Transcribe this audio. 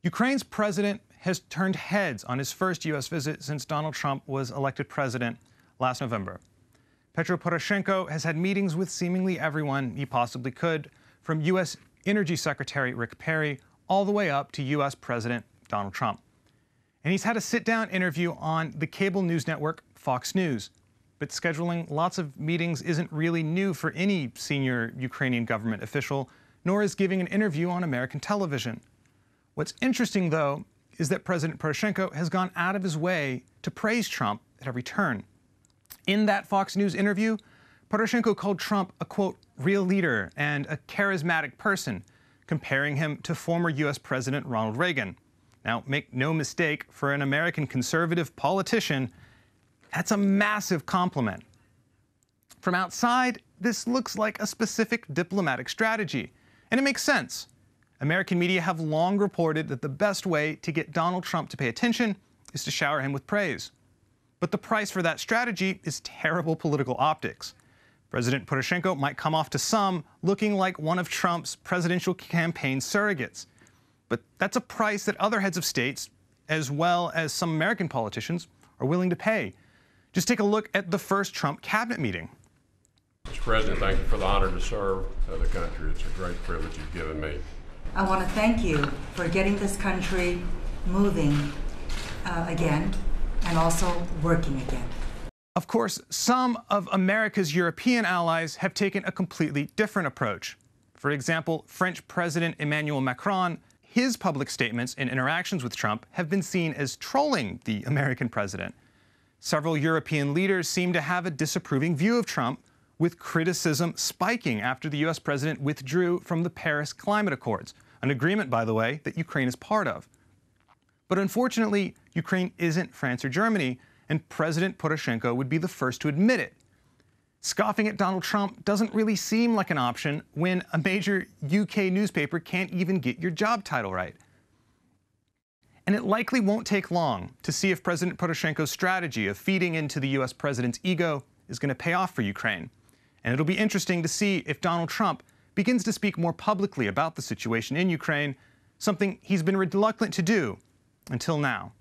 Ukraine's president has turned heads on his first U.S. visit since Donald Trump was elected president last November. Petro Poroshenko has had meetings with seemingly everyone he possibly could, from U.S. Energy Secretary Rick Perry all the way up to U.S. President Donald Trump. And he's had a sit-down interview on the cable news network Fox News. But scheduling lots of meetings isn't really new for any senior Ukrainian government official, nor is giving an interview on American television. What's interesting, though, is that President Poroshenko has gone out of his way to praise Trump at every turn. In that Fox News interview, Poroshenko called Trump a, quote, real leader and a charismatic person, comparing him to former U.S. President Ronald Reagan. Now, make no mistake, for an American conservative politician, that's a massive compliment. From outside, this looks like a specific diplomatic strategy, and it makes sense. American media have long reported that the best way to get Donald Trump to pay attention is to shower him with praise. But the price for that strategy is terrible political optics. President Poroshenko might come off to some looking like one of Trump's presidential campaign surrogates. But that's a price that other heads of states, as well as some American politicians, are willing to pay. Just take a look at the first Trump cabinet meeting. Mr. President, thank you for the honor to serve the country. It's a great privilege you've given me. I want to thank you for getting this country moving again and also working again. Of course, some of America's European allies have taken a completely different approach. For example, French President Emmanuel Macron, his public statements and interactions with Trump have been seen as trolling the American president. Several European leaders seem to have a disapproving view of Trump, with criticism spiking after the U.S. president withdrew from the Paris Climate Accords, an agreement, by the way, that Ukraine is part of. But unfortunately, Ukraine isn't France or Germany, and President Poroshenko would be the first to admit it. Scoffing at Donald Trump doesn't really seem like an option when a major UK newspaper can't even get your job title right. And it likely won't take long to see if President Poroshenko's strategy of feeding into the U.S. president's ego is going to pay off for Ukraine. And it'll be interesting to see if Donald Trump begins to speak more publicly about the situation in Ukraine, something he's been reluctant to do until now.